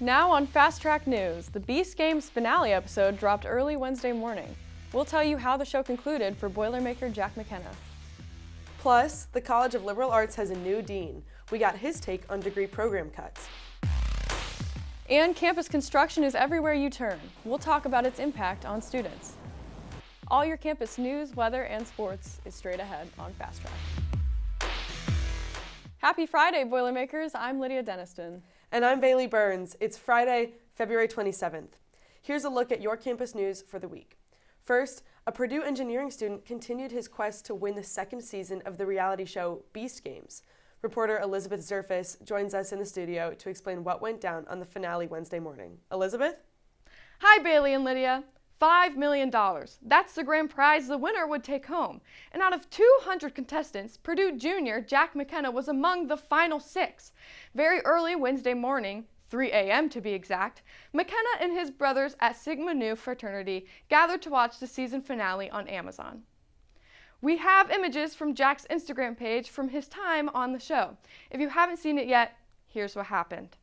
Now on Fast Track News, the Beast Games finale episode dropped early Wednesday morning. We'll tell you how the show concluded for Boilermaker Jack McKenna. Plus, the College of Liberal Arts has a new dean. We got his take on degree program cuts. And campus construction is everywhere you turn. We'll talk about its impact on students. All your campus news, weather, and sports is straight ahead on Fast Track. Happy Friday, Boilermakers. I'm Lydia Deniston. And I'm Bailey Burns. It's Friday, February 27th. Here's a look at your campus news for the week. First, a Purdue engineering student continued his quest to win the second season of the reality show Beast Games. Reporter Elizabeth Zerfis joins us in the studio to explain what went down on the finale Wednesday morning. Elizabeth? Hi, Bailey and Lydia. $5 million. That's the grand prize the winner would take home. And out of 200 contestants, Purdue junior Jack McKenna was among the final 6. Very early Wednesday morning, 3 a.m. to be exact, McKenna and his brothers at Sigma Nu fraternity gathered to watch the season finale on Amazon. We have images from Jack's Instagram page from his time on the show. If you haven't seen it yet, here's what happened.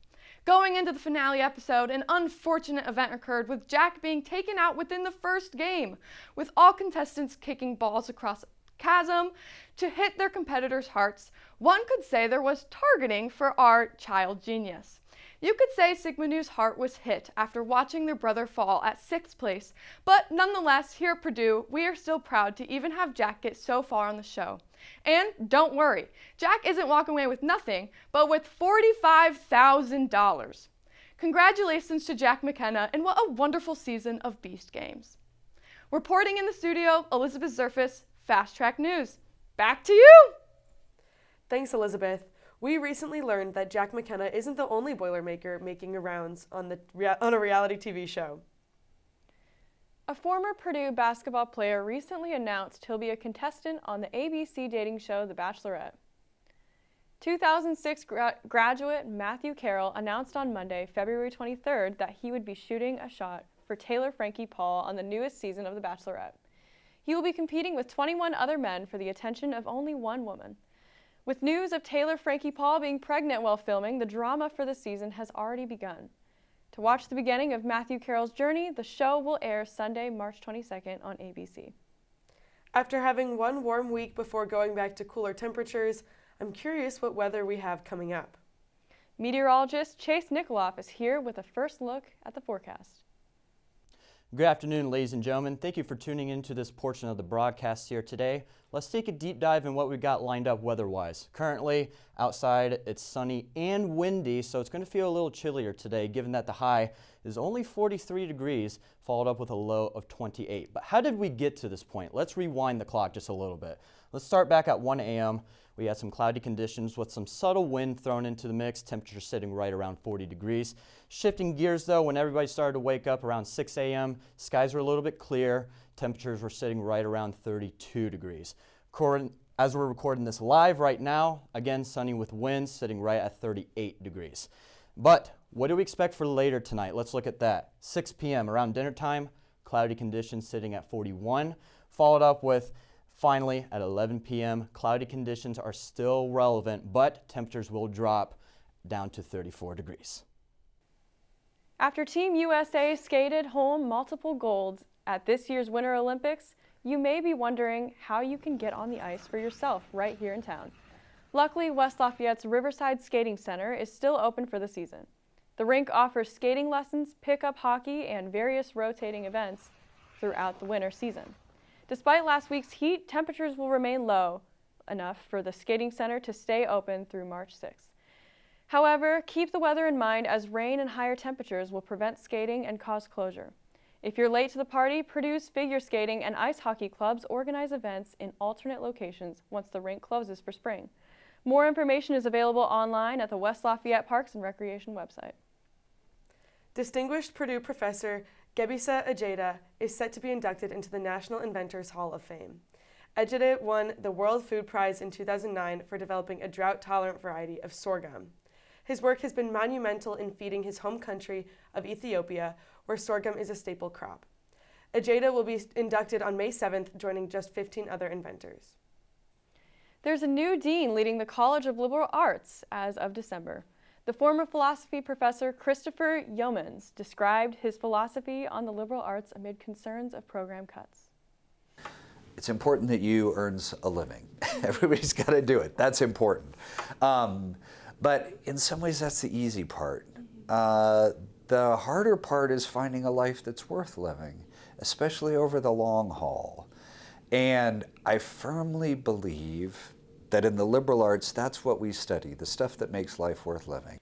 Going into the finale episode, an unfortunate event occurred with Jack being taken out within the first game, with all contestants kicking balls across a chasm to hit their competitors' hearts. One could say there was targeting for our child genius. You could say Sigma Nu's heart was hit after watching their brother fall at 6th place, but nonetheless, here at Purdue, we are still proud to even have Jack get so far on the show. And don't worry, Jack isn't walking away with nothing, but with $45,000. Congratulations to Jack McKenna, and what a wonderful season of Beast Games. Reporting in the studio, Elizabeth Zerfis, Fast Track News. Back to you! Thanks, Elizabeth. We recently learned that Jack McKenna isn't the only Boilermaker making rounds on a reality TV show. A former Purdue basketball player recently announced he'll be a contestant on the ABC dating show The Bachelorette. 2006 graduate Matthew Carroll announced on Monday, February 23rd, that he would be shooting a shot for Taylor Frankie Paul on the newest season of The Bachelorette. He will be competing with 21 other men for the attention of only one woman. With news of Taylor Frankie Paul being pregnant while filming, the drama for the season has already begun. To watch the beginning of Matthew Carroll's journey, the show will air Sunday, March 22nd on ABC. After having one warm week before going back to cooler temperatures, I'm curious what weather we have coming up. Meteorologist Chase Nikoloff is here with a first look at the forecast. Good afternoon, ladies and gentlemen. Thank you for tuning into this portion of the broadcast here today. Let's take a deep dive in what we've got lined up weather-wise. Currently, outside, it's sunny and windy, so it's going to feel a little chillier today, given that the high is only 43 degrees, followed up with a low of 28. But how did we get to this point? Let's rewind the clock just a little bit. Let's start back at 1 a.m. We had some cloudy conditions with some subtle wind thrown into the mix, temperature sitting right around 40 degrees. Shifting gears though, when everybody started to wake up around 6 a.m., skies were a little bit clear, temperatures were sitting right around 32 degrees. As we're recording this live right now, again sunny with winds sitting right at 38 degrees. But what do we expect for later tonight? Let's look at that. 6 p.m. around dinner time, cloudy conditions sitting at 41, followed up with finally, at 11 p.m., cloudy conditions are still relevant, but temperatures will drop down to 34 degrees. After Team USA skated home multiple golds at this year's Winter Olympics, you may be wondering how you can get on the ice for yourself right here in town. Luckily, West Lafayette's Riverside Skating Center is still open for the season. The rink offers skating lessons, pickup hockey, and various rotating events throughout the winter season. Despite last week's heat, temperatures will remain low enough for the skating center to stay open through March 6th. However, keep the weather in mind as rain and higher temperatures will prevent skating and cause closure. If you're late to the party, Purdue's figure skating and ice hockey clubs organize events in alternate locations once the rink closes for spring. More information is available online at the West Lafayette Parks and Recreation website. Distinguished Purdue professor Gebisa Ejeda is set to be inducted into the National Inventors Hall of Fame. Ejeda won the World Food Prize in 2009 for developing a drought-tolerant variety of sorghum. His work has been monumental in feeding his home country of Ethiopia, where sorghum is a staple crop. Ejeda will be inducted on May 7th, joining just 15 other inventors. There's a new dean leading the College of Liberal Arts as of December. The former philosophy professor Christopher Yeomans described his philosophy on the liberal arts amid concerns of program cuts. It's important that you earn a living. Everybody's got to do it. That's important. But in some ways, that's the easy part. The harder part is finding a life that's worth living, especially over the long haul. And I firmly believe that in the liberal arts, that's what we study, the stuff that makes life worth living.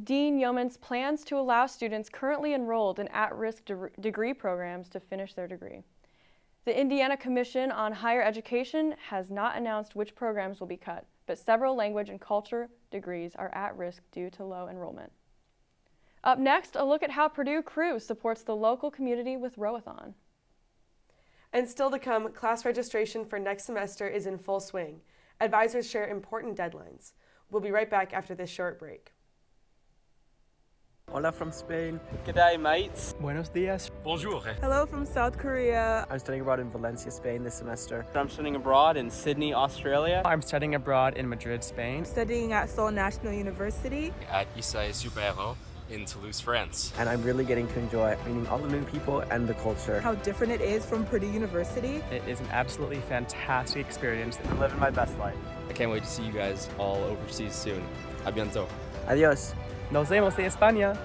Dean Yeomans plans to allow students currently enrolled in at-risk degree programs to finish their degree. The Indiana Commission on Higher Education has not announced which programs will be cut, but several language and culture degrees are at risk due to low enrollment. Up next, a look at how Purdue Crew supports the local community with Rowathon. And still to come, class registration for next semester is in full swing. Advisors share important deadlines. We'll be right back after this short break. Hola from Spain. G'day, mates. Buenos dias. Bonjour. Hello from South Korea. I'm studying abroad in Valencia, Spain this semester. I'm studying abroad in Sydney, Australia. I'm studying abroad in Madrid, Spain. Studying at Seoul National University. At Issai Super in Toulouse, France. And I'm really getting to enjoy meeting all the new people and the culture. How different it is from Purdue University. It is an absolutely fantastic experience. I'm living my best life. I can't wait to see you guys all overseas soon. A bientôt. Adios. Nos vemos de España.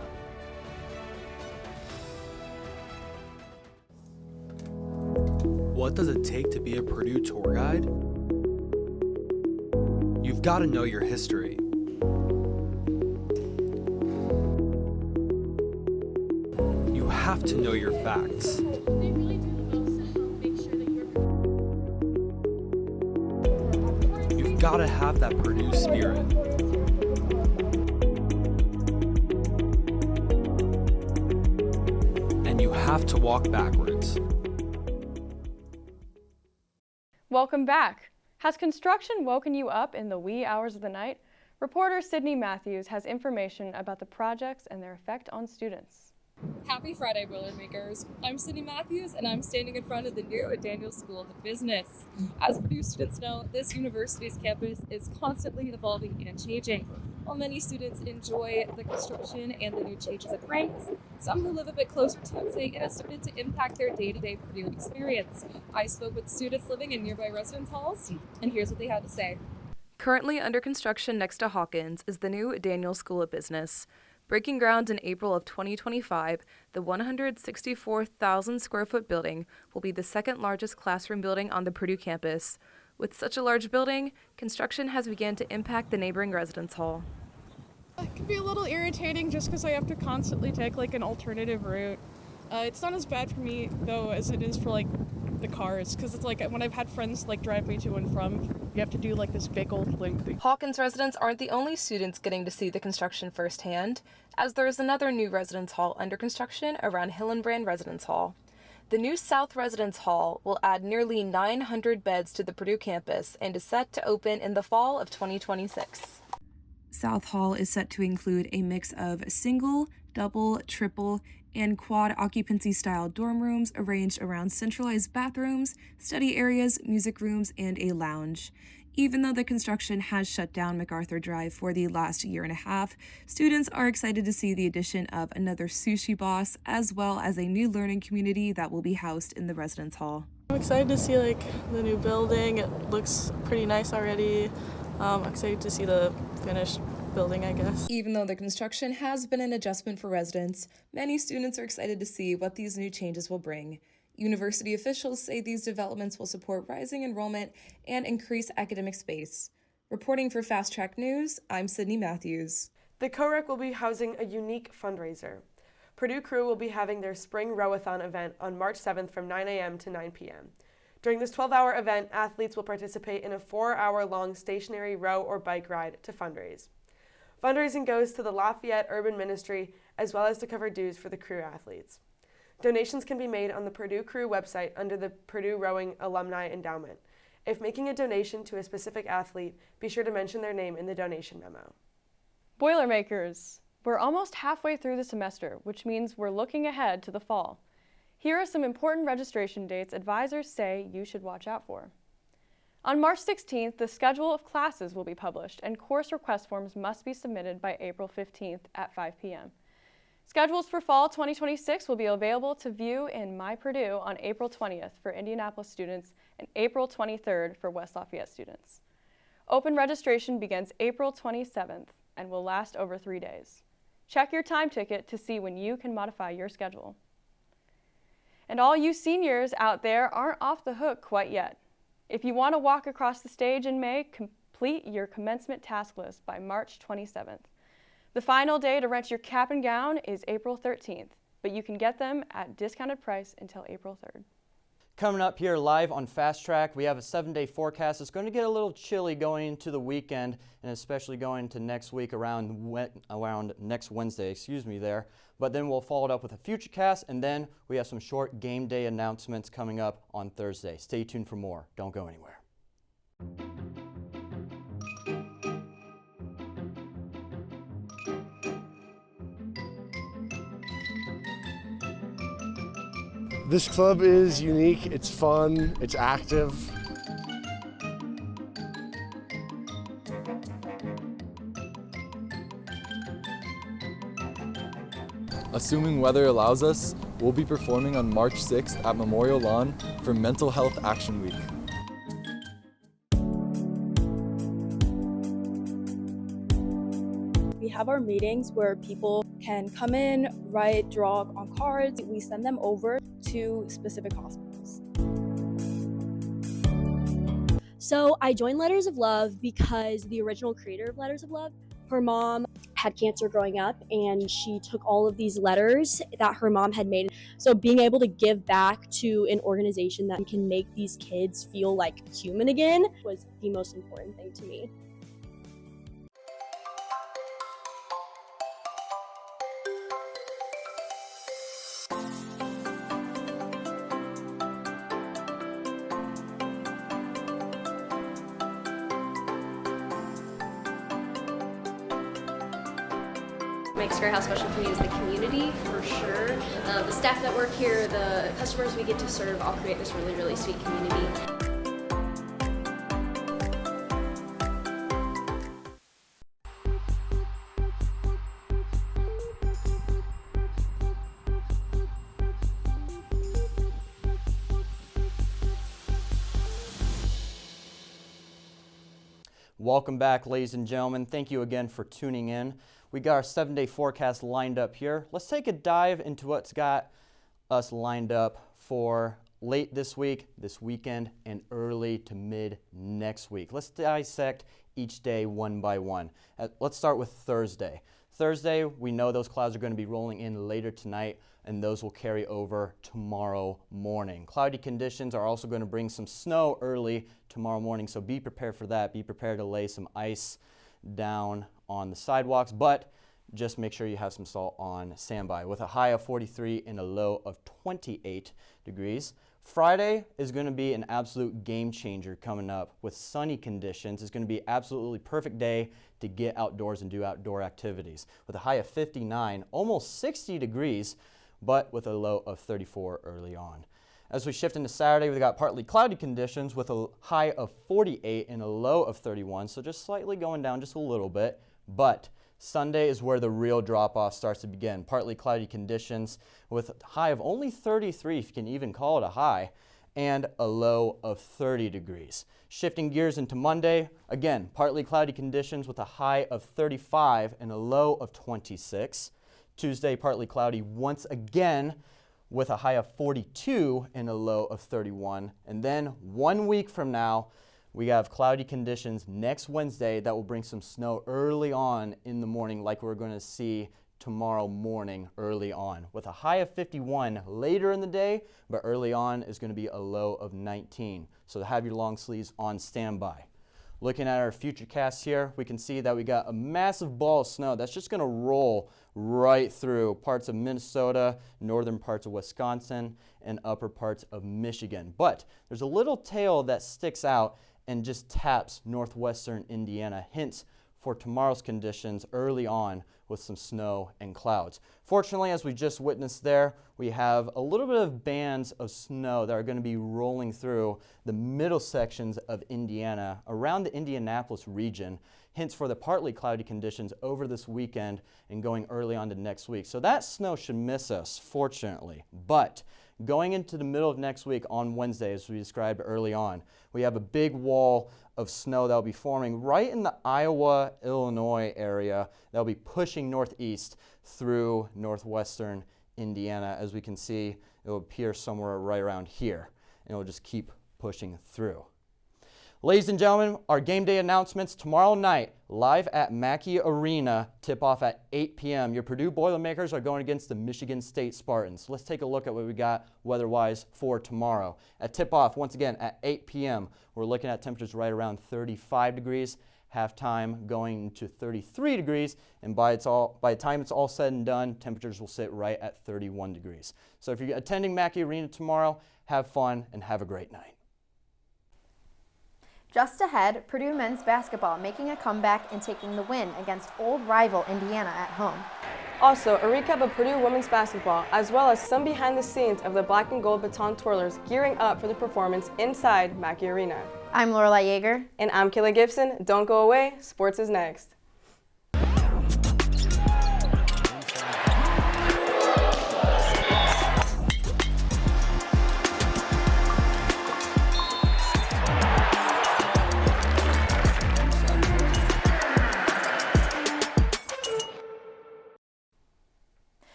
What does it take to be a Purdue tour guide? You've got to know your history. You have to know your facts. You've got to have that Purdue spirit. And you have to walk backwards. Welcome back. Has construction woken you up in the wee hours of the night? Reporter Sydney Matthews has information about the projects and their effect on students. Happy Friday, Boilermakers. I'm Sydney Matthews, and I'm standing in front of the new Daniel School of Business. As Purdue students know, this university's campus is constantly evolving and changing. While many students enjoy the construction and the new changes it brings, some who live a bit closer to it say it has started to impact their day-to-day Purdue experience. I spoke with students living in nearby residence halls, and here's what they had to say. Currently under construction next to Hawkins is the new Daniel School of Business. Breaking ground in April of 2025, the 164,000 square foot building will be the second largest classroom building on the Purdue campus. With such a large building, construction has begun to impact the neighboring residence hall. It can be a little irritating just because I have to constantly take an alternative route. It's not as bad for me though as it is for the cars, because it's when I've had friends drive me to and from, you have to do this big old thing. Hawkins residents aren't the only students getting to see the construction firsthand, as there is another new residence hall under construction around Hillenbrand Residence Hall. The new South Residence Hall will add nearly 900 beds to the Purdue campus and is set to open in the fall of 2026. South Hall is set to include a mix of single, double, triple, and quad occupancy style dorm rooms arranged around centralized bathrooms, study areas, music rooms, and a lounge. Even though the construction has shut down MacArthur Drive for the last year and a half, students are excited to see the addition of another sushi boss, as well as a new learning community that will be housed in the residence hall. I'm excited to see the new building. It looks pretty nice already. I'm excited to see the finished building, I guess. Even though the construction has been an adjustment for residents, many students are excited to see what these new changes will bring. University officials say these developments will support rising enrollment and increase academic space. Reporting for Fast Track News, I'm Sydney Matthews. The CoRec will be housing a unique fundraiser. Purdue Crew will be having their spring rowathon event on March 7th from 9 a.m. to 9 p.m. During this 12-hour event, athletes will participate in a 4-hour-long stationary row or bike ride to fundraise. Fundraising goes to the Lafayette Urban Ministry as well as to cover dues for the Crew athletes. Donations can be made on the Purdue Crew website under the Purdue Rowing Alumni Endowment. If making a donation to a specific athlete, be sure to mention their name in the donation memo. Boilermakers, we're almost halfway through the semester, which means we're looking ahead to the fall. Here are some important registration dates advisors say you should watch out for. On March 16th, the schedule of classes will be published and course request forms must be submitted by April 15th at 5 p.m. Schedules for fall 2026 will be available to view in My Purdue on April 20th for Indianapolis students and April 23rd for West Lafayette students. Open registration begins April 27th and will last over 3 days. Check your time ticket to see when you can modify your schedule. And all you seniors out there aren't off the hook quite yet. If you want to walk across the stage in May, complete your commencement task list by March 27th. The final day to rent your cap and gown is April 13th, but you can get them at discounted price until April 3rd. Coming up here live on Fast Track, we have a 7-day forecast. It's going to get a little chilly going into the weekend, and especially going to next week around next Wednesday, there. But then we'll follow it up with a Futurecast, and then we have some short game day announcements coming up on Thursday. Stay tuned for more. Don't go anywhere. This club is unique, it's fun, it's active. Assuming weather allows us, we'll be performing on March 6th at Memorial Lawn for Mental Health Action Week. We have our meetings where people can come in, write, draw on cards. We send them over to specific hospitals. So I joined Letters of Love because the original creator of Letters of Love, her mom had cancer growing up and she took all of these letters that her mom had made. So being able to give back to an organization that can make these kids feel like human again was the most important thing to me. Makes Fairhouse special for me is the community, for sure. The staff that work here, the customers we get to serve, all create this really, really sweet community. Welcome back, ladies and gentlemen. Thank you again for tuning in. We got our 7-day forecast lined up here. Let's take a dive into what's got us lined up for late this week, this weekend, and early to mid next week. Let's dissect each day one by one. Let's start with Thursday. Thursday, we know those clouds are going to be rolling in later tonight, and those will carry over tomorrow morning. Cloudy conditions are also going to bring some snow early tomorrow morning, so be prepared for that. Be prepared to lay some ice down on the sidewalks, but just make sure you have some salt on standby with a high of 43 and a low of 28 degrees. Friday is going to be an absolute game changer coming up with sunny conditions. It's going to be absolutely perfect day to get outdoors and do outdoor activities with a high of 59, almost 60 degrees, but with a low of 34 early on. As we shift into Saturday, we've got partly cloudy conditions with a high of 48 and a low of 31, so just slightly going down just a little bit. But Sunday is where the real drop-off starts to begin. Partly cloudy conditions with a high of only 33, if you can even call it a high, and a low of 30 degrees. Shifting gears into Monday, again, partly cloudy conditions with a high of 35 and a low of 26. Tuesday, partly cloudy once again with a high of 42 and a low of 31. And then 1 week from now, we have cloudy conditions next Wednesday that will bring some snow early on in the morning, like we're going to see tomorrow morning early on, with a high of 51 later in the day, but early on is going to be a low of 19. So have your long sleeves on standby. Looking at our Futurecast here, we can see that we got a massive ball of snow that's just going to roll right through parts of Minnesota, northern parts of Wisconsin, and upper parts of Michigan. But there's a little tail that sticks out and just taps northwestern Indiana, hence for tomorrow's conditions early on with some snow and clouds. Fortunately, as we just witnessed there, we have a little bit of bands of snow that are going to be rolling through the middle sections of Indiana around the Indianapolis region. Hints for the partly cloudy conditions over this weekend and going early on to next week. So that snow should miss us, fortunately. But going into the middle of next week on Wednesday, as we described early on, we have a big wall of snow that will be forming right in the Iowa, Illinois area that will be pushing northeast through northwestern Indiana. As we can see, it will appear somewhere right around here, and it will just keep pushing through. Ladies and gentlemen, our game day announcements tomorrow night, live at Mackey Arena, tip-off at 8 p.m. Your Purdue Boilermakers are going against the Michigan State Spartans. Let's take a look at what we got weather-wise for tomorrow. At tip-off, once again, at 8 p.m., we're looking at temperatures right around 35 degrees, halftime going to 33 degrees, and by the time it's all said and done, temperatures will sit right at 31 degrees. So if you're attending Mackey Arena tomorrow, have fun and have a great night. Just ahead, Purdue men's basketball making a comeback and taking the win against old rival Indiana at home. Also, a recap of Purdue women's basketball, as well as some behind the scenes of the black and gold baton twirlers gearing up for the performance inside Mackey Arena. I'm Lorelai Yeager. And I'm Kayla Gibson. Don't go away. Sports is next.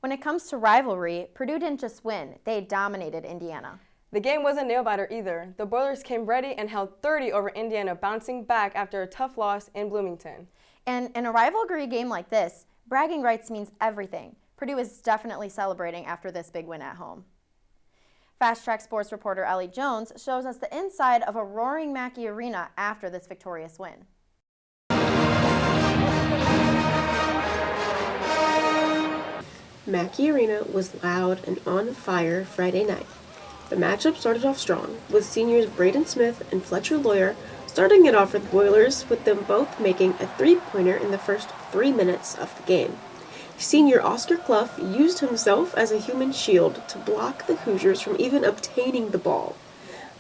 When it comes to rivalry, Purdue didn't just win, they dominated Indiana. The game wasn't nail-biter either. The Boilers came ready and held 30 over Indiana, bouncing back after a tough loss in Bloomington. And in a rivalry game like this, bragging rights means everything. Purdue is definitely celebrating after this big win at home. Fast Track Sports reporter Ellie Jones shows us the inside of a roaring Mackey Arena after this victorious win. Mackey Arena was loud and on fire Friday night. The matchup started off strong, with seniors Braden Smith and Fletcher Lawyer starting it off for the Boilers, with them both making a three-pointer in the first 3 minutes of the game. Senior Oscar Clough used himself as a human shield to block the Hoosiers from even obtaining the ball.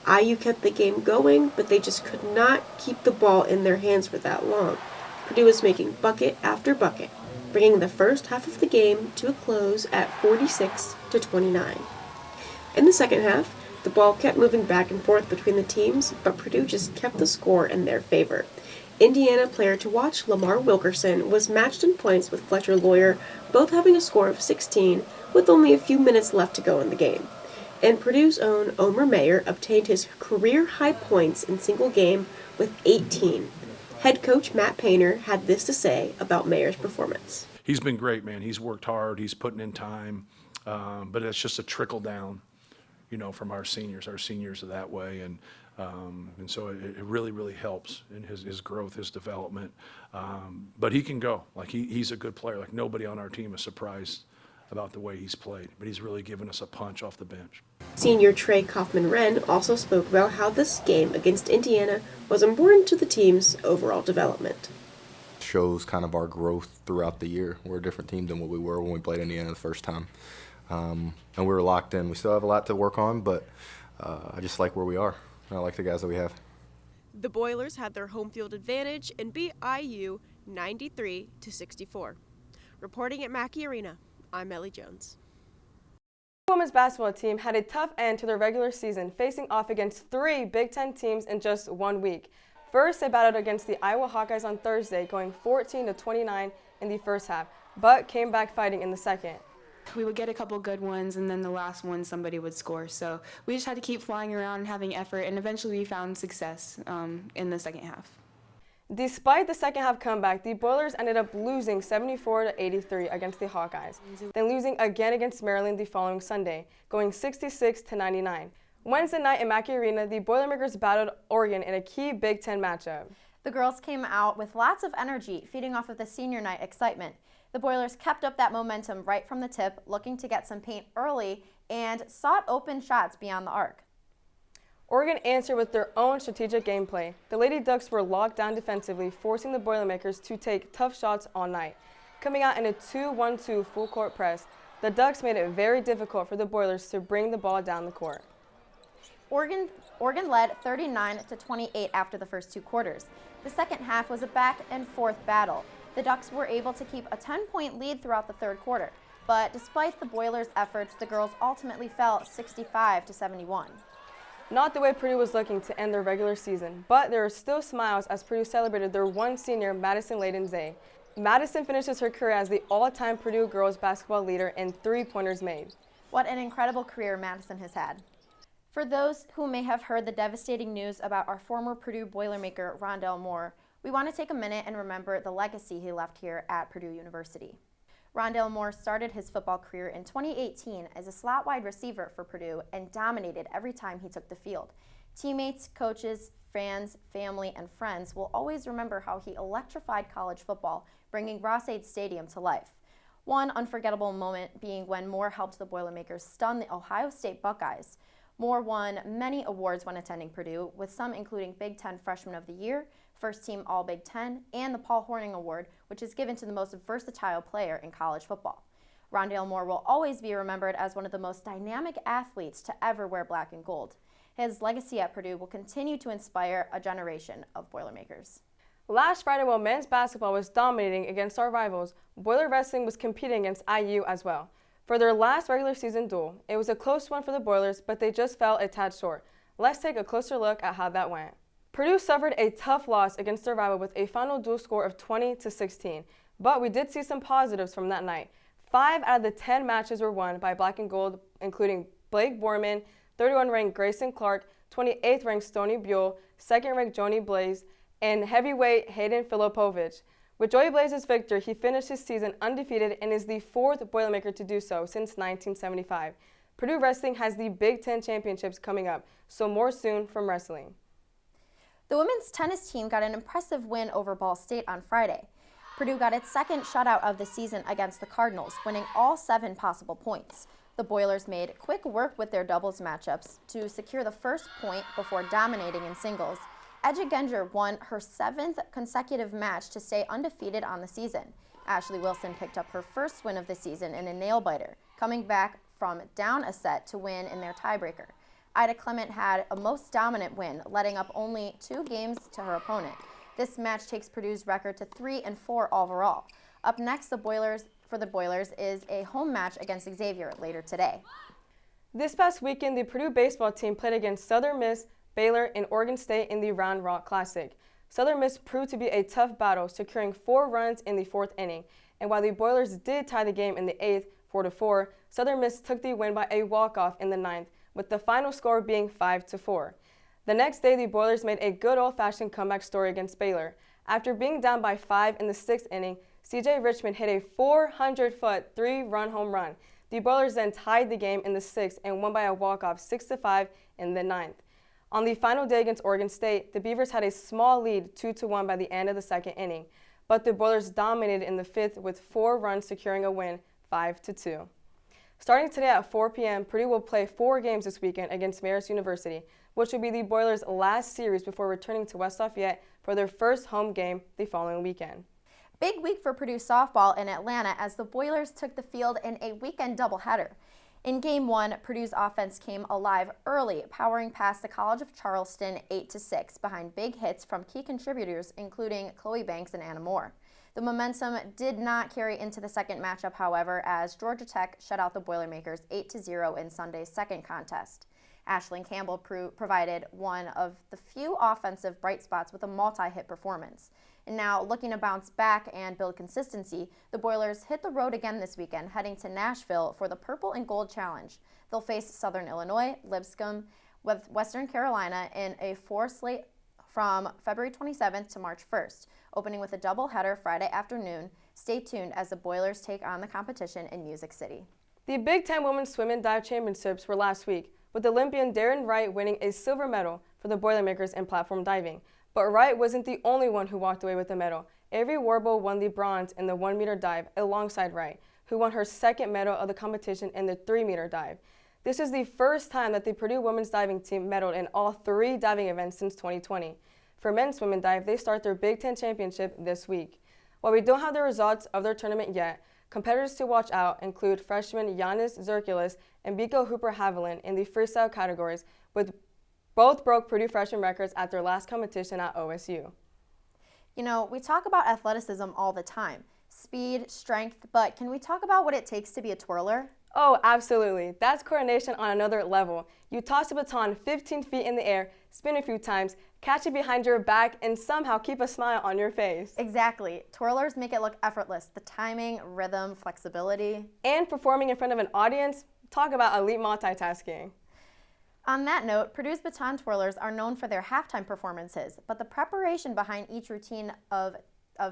IU kept the game going, but they just could not keep the ball in their hands for that long. Purdue was making bucket after bucket, bringing the first half of the game to a close at 46-29. In the second half, the ball kept moving back and forth between the teams, but Purdue just kept the score in their favor. Indiana player to watch Lamar Wilkerson was matched in points with Fletcher Lawyer, both having a score of 16 with only a few minutes left to go in the game. And Purdue's own Omer Mayer obtained his career-high points in single game with 18. Head coach Matt Painter had this to say about Mayer's performance. He's been great, man. He's worked hard. He's putting in time. But it's just a trickle down, from our seniors. Our seniors are that way. And so it really, really helps in his growth, his development. But he can go. Like, he's a good player. Like, nobody on our team is surprised about the way he's played. But he's really given us a punch off the bench. Senior Trey Kaufman-Wren also spoke about how this game against Indiana was important to the team's overall development. Shows kind of our growth throughout the year. We're a different team than what we were when we played Indiana the first time. And we were locked in. We still have a lot to work on, but I just like where we are. I like the guys that we have. The Boilers had their home field advantage and beat IU 93-64. Reporting at Mackey Arena, I'm Ellie Jones. The women's basketball team had a tough end to their regular season, facing off against 3 Big Ten teams in just 1 week. First, they battled against the Iowa Hawkeyes on Thursday, going 14-29 in the first half, but came back fighting in the second. We would get a couple good ones, and then the last one somebody would score. So we just had to keep flying around and having effort, and eventually we found success in the second half. Despite the second half comeback, the Boilers ended up losing 74-83 against the Hawkeyes, then losing again against Maryland the following Sunday, going 66-99. Wednesday night in Mackey Arena, the Boilermakers battled Oregon in a key Big Ten matchup. The girls came out with lots of energy, feeding off of the senior night excitement. The Boilers kept up that momentum right from the tip, looking to get some paint early and sought open shots beyond the arc. Oregon answered with their own strategic gameplay. The Lady Ducks were locked down defensively, forcing the Boilermakers to take tough shots all night. Coming out in a 2-1-2 full-court press, the Ducks made it very difficult for the Boilers to bring the ball down the court. Oregon led 39-28 after the first 2 quarters. The second half was a back-and-forth battle. The Ducks were able to keep a 10-point lead throughout the third quarter, but despite the Boilers' efforts, the girls ultimately fell 65-71. Not the way Purdue was looking to end their regular season, but there are still smiles as Purdue celebrated their one senior, Madison Layden-Zay. Madison finishes her career as the all-time Purdue girls basketball leader in 3-pointers made. What an incredible career Madison has had. For those who may have heard the devastating news about our former Purdue Boilermaker, Rondell Moore, we want to take a minute and remember the legacy he left here at Purdue University. Rondell Moore started his football career in 2018 as a slot wide receiver for Purdue and dominated every time he took the field. Teammates, coaches, fans, family, and friends will always remember how he electrified college football, bringing Ross-Ade Stadium to life. One unforgettable moment being when Moore helped the Boilermakers stun the Ohio State Buckeyes. Moore won many awards when attending Purdue, with some including Big Ten Freshman of the Year, First Team All-Big Ten, and the Paul Hornung Award, which is given to the most versatile player in college football. Rondell Moore will always be remembered as one of the most dynamic athletes to ever wear black and gold. His legacy at Purdue will continue to inspire a generation of Boilermakers. Last Friday, while men's basketball was dominating against our rivals, Boiler Wrestling was competing against IU as well. For their last regular season duel, it was a close one for the Boilers, but they just fell a tad short. Let's take a closer look at how that went. Purdue suffered a tough loss against their rival with a final duel score of 20-16, but we did see some positives from that night. 5 out of the 10 matches were won by black and gold, including Blake Borman, 31st-ranked Grayson Clark, 28th-ranked Stony Buell, 2nd-ranked Joni Blaze, and heavyweight Hayden Filipovich. With Joey Blaze's victory, he finished his season undefeated and is the 4th Boilermaker to do so since 1975. Purdue Wrestling has the Big Ten Championships coming up, so more soon from wrestling. The women's tennis team got an impressive win over Ball State on Friday. Purdue got its second shutout of the season against the Cardinals, winning all 7 possible points. The Boilers made quick work with their doubles matchups to secure the first point before dominating in singles. Edge Genger won her 7th consecutive match to stay undefeated on the season. Ashley Wilson picked up her first win of the season in a nail-biter, coming back from down a set to win in their tiebreaker. Ida Clement had a most dominant win, letting up only 2 games to her opponent. This match takes Purdue's record to 3-4 overall. Up next, for the Boilers is a home match against Xavier later today. This past weekend, the Purdue baseball team played against Southern Miss, Baylor, and Oregon State in the Round Rock Classic. Southern Miss proved to be a tough battle, securing 4 runs in the 4th inning. And while the Boilers did tie the game in the 8th, 4-4, Southern Miss took the win by a walk-off in the 9th, with the final score being 5-4. The next day, the Boilers made a good old-fashioned comeback story against Baylor. After being down by 5 in the 6th inning, C.J. Richmond hit a 400-foot 3-run home run. The Boilers then tied the game in the 6th and won by a walk-off 6-5 in the 9th. On the final day against Oregon State, the Beavers had a small lead 2-1 by the end of the 2nd inning, but the Boilers dominated in the 5th with 4 runs securing a win 5-2. Starting today at 4 p.m., Purdue will play 4 games this weekend against Marist University, which will be the Boilers' last series before returning to West Lafayette for their first home game the following weekend. Big week for Purdue softball in Atlanta as the Boilers took the field in a weekend doubleheader. In Game 1, Purdue's offense came alive early, powering past the College of Charleston 8-6 behind big hits from key contributors including Chloe Banks and Anna Moore. The momentum did not carry into the second matchup, however, as Georgia Tech shut out the Boilermakers 8-0 in Sunday's second contest. Ashlyn Campbell provided one of the few offensive bright spots with a multi-hit performance. And now, looking to bounce back and build consistency, the Boilers hit the road again this weekend, heading to Nashville for the Purple and Gold Challenge. They'll face Southern Illinois, Lipscomb, with Western Carolina in a 4 slate from February 27th to March 1st, opening with a doubleheader Friday afternoon. Stay tuned as the Boilers take on the competition in Music City. The Big Ten Women's Swim and Dive Championships were last week, with Olympian Darren Wright winning a silver medal for the Boilermakers in platform diving. But Wright wasn't the only one who walked away with the medal. Avery Warble won the bronze in the 1-meter dive alongside Wright, who won her second medal of the competition in the 3-meter dive. This is the first time that the Purdue women's diving team medaled in all 3 diving events since 2020. For men's swim and dive, they start their Big Ten championship this week. While we don't have the results of their tournament yet, competitors to watch out include freshman Giannis Zerkulis and Biko Hooper-Haviland in the freestyle categories, with both broke Purdue freshman records at their last competition at OSU. You know, we talk about athleticism all the time, speed, strength, but can we talk about what it takes to be a twirler? Oh, absolutely. That's coordination on another level. You toss a baton 15 feet in the air, spin a few times, catch it behind your back, and somehow keep a smile on your face. Exactly. Twirlers make it look effortless. The timing, rhythm, flexibility. And performing in front of an audience, talk about elite multitasking. On that note, Purdue's baton twirlers are known for their halftime performances, but the preparation behind each routine of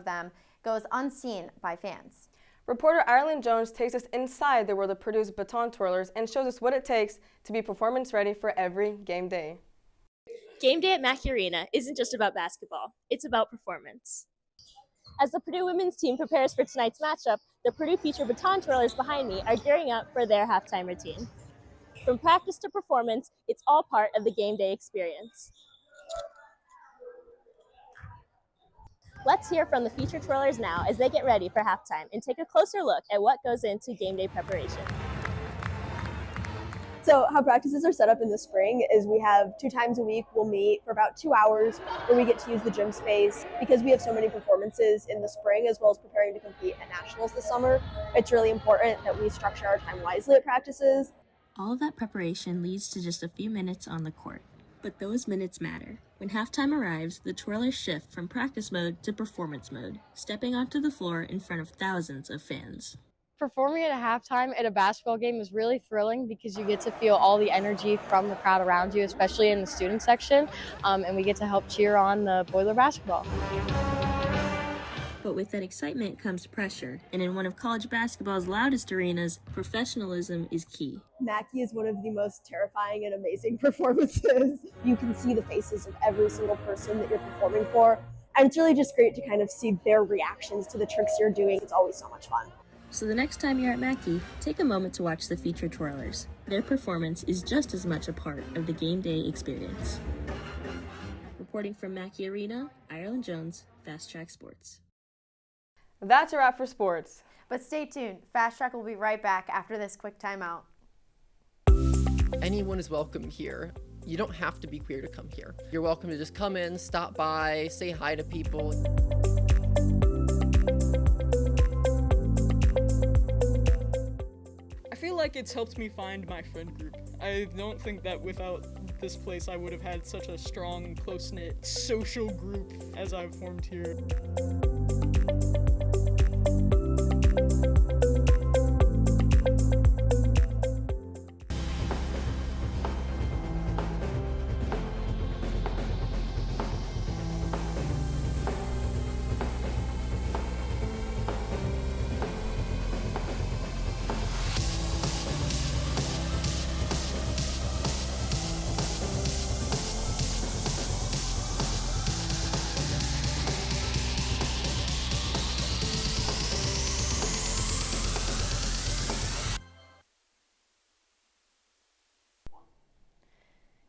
them goes unseen by fans. Reporter Ireland Jones takes us inside the world of Purdue's baton twirlers and shows us what it takes to be performance ready for every game day. Game day at Mackey Arena isn't just about basketball, it's about performance. As the Purdue women's team prepares for tonight's matchup, the Purdue featured baton twirlers behind me are gearing up for their halftime routine. From practice to performance, it's all part of the game day experience. Let's hear from the featured twirlers now as they get ready for halftime and take a closer look at what goes into game day preparation. So how practices are set up in the spring is we have 2 times a week. We'll meet for about 2 hours where we get to use the gym space. Because we have so many performances in the spring as well as preparing to compete at nationals this summer, it's really important that we structure our time wisely at practices. All of that preparation leads to just a few minutes on the court. But those minutes matter. When halftime arrives, the twirlers shift from practice mode to performance mode, stepping onto the floor in front of thousands of fans. Performing at a halftime at a basketball game is really thrilling because you get to feel all the energy from the crowd around you, especially in the student section, and we get to help cheer on the Boiler basketball. But with that excitement comes pressure, and in one of college basketball's loudest arenas, professionalism is key. Mackey is one of the most terrifying and amazing performances. You can see the faces of every single person that you're performing for, and it's really just great to kind of see their reactions to the tricks you're doing. It's always so much fun. So the next time you're at Mackey, take a moment to watch the featured twirlers. Their performance is just as much a part of the game day experience. Reporting from Mackey Arena, Ireland Jones, Fast Track Sports. That's a wrap for sports. But stay tuned. Fast Track will be right back after this quick timeout. Anyone is welcome here. You don't have to be queer to come here. You're welcome to just come in, stop by, say hi to people. I feel like it's helped me find my friend group. I don't think that without this place I would have had such a strong, close-knit social group as I've formed here.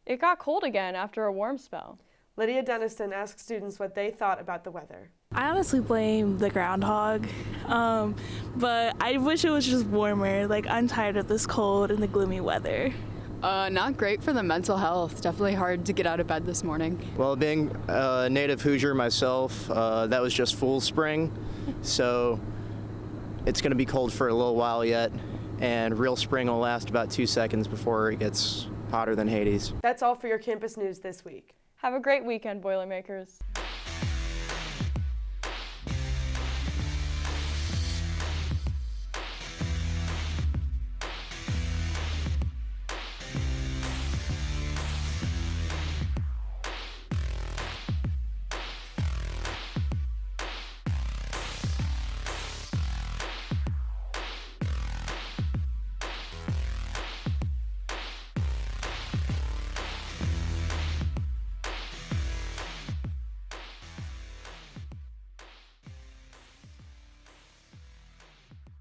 It got cold again after a warm spell. Lydia Denniston asked students what they thought about the weather. I honestly blame the groundhog, but I wish it was just warmer. Like, I'm tired of this cold and the gloomy weather. Not great for the mental health. Definitely hard to get out of bed this morning. Well, being a native Hoosier myself, that was just fool's spring, so it's going to be cold for a little while yet, and real spring will last about 2 seconds before it gets hotter than Hades. That's all for your campus news this week. Have a great weekend, Boilermakers.